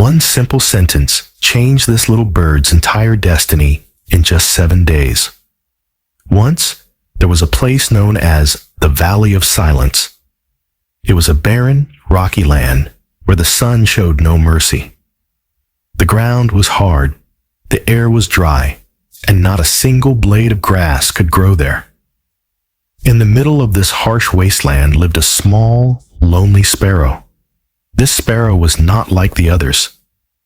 One simple sentence changed this little bird's entire destiny in just 7 days. Once, there was a place known as the Valley of Silence. It was a barren, rocky land where the sun showed no mercy. The ground was hard, the air was dry, and not a single blade of grass could grow there. In the middle of this harsh wasteland lived a small, lonely sparrow. This sparrow was not like the others.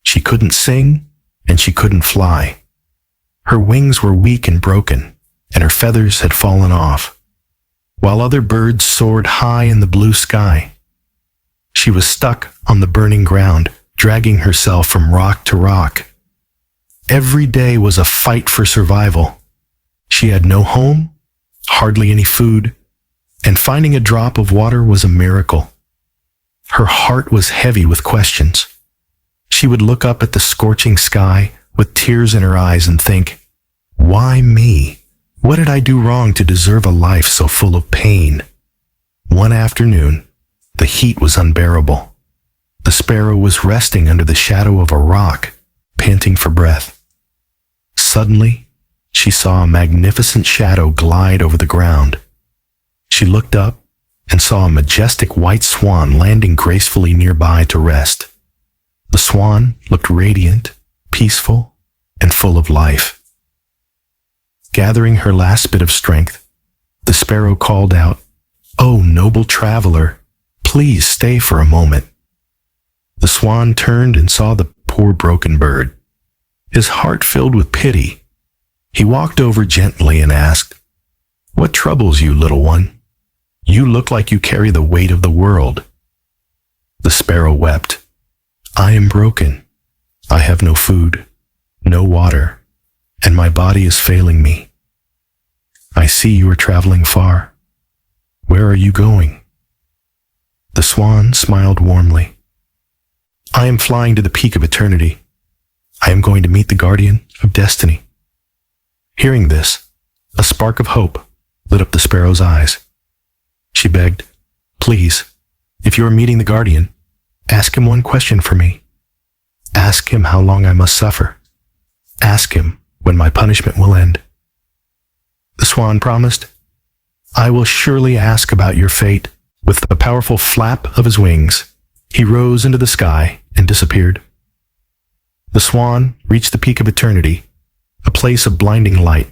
She couldn't sing, and she couldn't fly. Her wings were weak and broken, and her feathers had fallen off, while other birds soared high in the blue sky. She was stuck on the burning ground, dragging herself from rock to rock. Every day was a fight for survival. She had no home, hardly any food, and finding a drop of water was a miracle. Her heart was heavy with questions. She would look up at the scorching sky with tears in her eyes and think, "Why me? What did I do wrong to deserve a life so full of pain?" One afternoon, the heat was unbearable. The sparrow was resting under the shadow of a rock, panting for breath. Suddenly, she saw a magnificent shadow glide over the ground. She looked up and saw a majestic white swan landing gracefully nearby to rest. The swan looked radiant, peaceful, and full of life. Gathering her last bit of strength, the sparrow called out, "Oh, noble traveler, please stay for a moment." The swan turned and saw the poor broken bird. His heart filled with pity. He walked over gently and asked, "What troubles you, little one? You look like you carry the weight of the world." The sparrow wept. "I am broken. I have no food, no water, and my body is failing me. I see you are traveling far. Where are you going?" The swan smiled warmly. "I am flying to the peak of eternity. I am going to meet the guardian of destiny." Hearing this, a spark of hope lit up the sparrow's eyes. She begged, "Please, if you are meeting the guardian, ask him one question for me. Ask him how long I must suffer. Ask him when my punishment will end." The swan promised, "I will surely ask about your fate." With a powerful flap of his wings, he rose into the sky and disappeared. The swan reached the peak of eternity, a place of blinding light.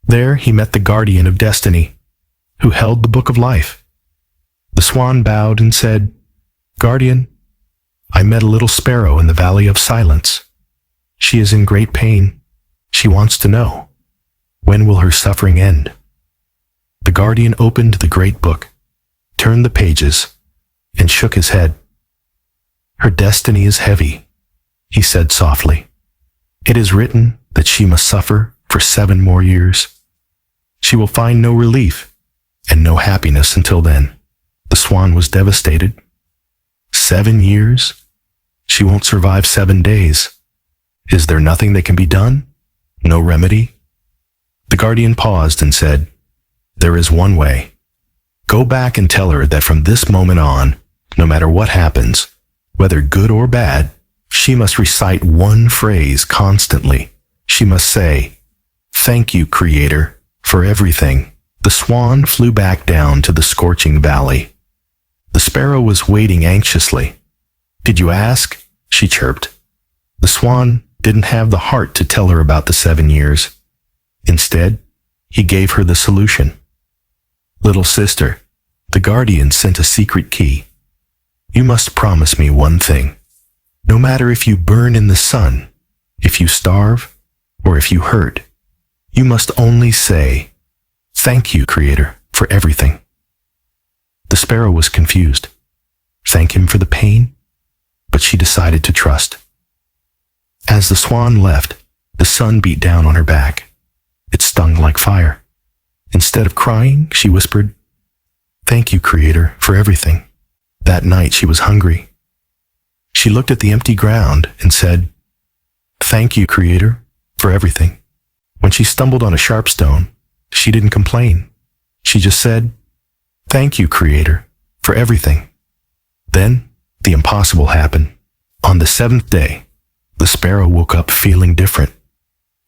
There he met the guardian of destiny, who held the book of life. The swan bowed and said, "Guardian, I met a little sparrow in the Valley of Silence. She is in great pain. She wants to know, when will her suffering end?" The guardian opened the great book, turned the pages, and shook his head. "Her destiny is heavy," he said softly. "It is written that she must suffer for 7 more years. She will find no relief and no happiness until then." The swan was devastated. 7 years? She won't survive 7 days. Is there nothing that can be done? No remedy? The guardian paused and said, "There is one way. Go back and tell her that from this moment on, no matter what happens, whether good or bad, she must recite one phrase constantly. She must say, 'Thank you, Creator, for everything.'" The swan flew back down to the scorching valley. The sparrow was waiting anxiously. "Did you ask?" she chirped. The swan didn't have the heart to tell her about the 7 years. Instead, he gave her the solution. "Little sister, the guardian sent a secret key. You must promise me one thing. No matter if you burn in the sun, if you starve, or if you hurt, you must only say, 'Thank you, Creator, for everything.'" The sparrow was confused. Thank him for the pain? But she decided to trust. As the swan left, the sun beat down on her back. It stung like fire. Instead of crying, she whispered, "Thank you, Creator, for everything." That night she was hungry. She looked at the empty ground and said, "Thank you, Creator, for everything." When she stumbled on a sharp stone, she didn't complain. She just said, "Thank you, Creator, for everything." Then the impossible happened. On the seventh day, the sparrow woke up feeling different.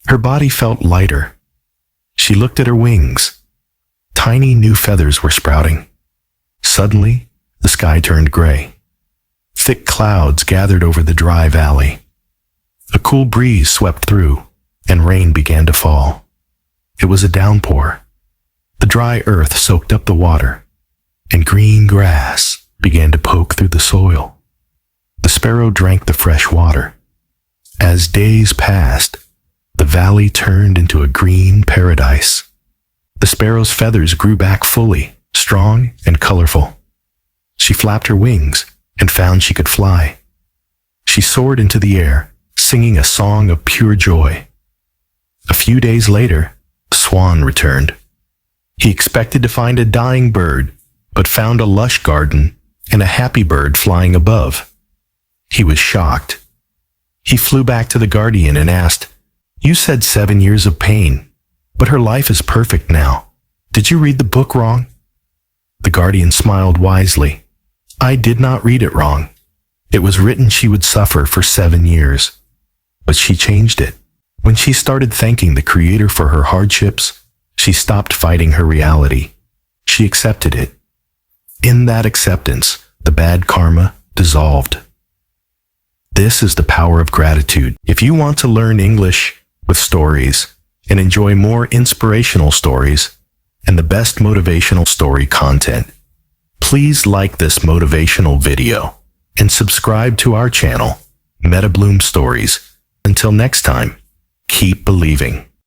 Her body felt lighter. She looked at her wings. Tiny new feathers were sprouting. Suddenly, the sky turned gray. Thick clouds gathered over the dry valley. A cool breeze swept through, and rain began to fall. It was a downpour. The dry earth soaked up the water, and green grass began to poke through the soil. The sparrow drank the fresh water. As days passed, the valley turned into a green paradise. The sparrow's feathers grew back fully, strong and colorful. She flapped her wings and found she could fly. She soared into the air, singing a song of pure joy. A few days later, the swan returned. He expected to find a dying bird, but found a lush garden and a happy bird flying above. He was shocked. He flew back to the guardian and asked, "You said 7 years of pain, but her life is perfect now. Did you read the book wrong?" The guardian smiled wisely. "I did not read it wrong. It was written she would suffer for 7 years. But she changed it. When she started thanking the Creator for her hardships, she stopped fighting her reality. She accepted it. In that acceptance, the bad karma dissolved." This is the power of gratitude. If you want to learn English with stories and enjoy more inspirational stories and the best motivational story content, please like this motivational video and subscribe to our channel, Meta Bloom Stories. Until next time, keep believing.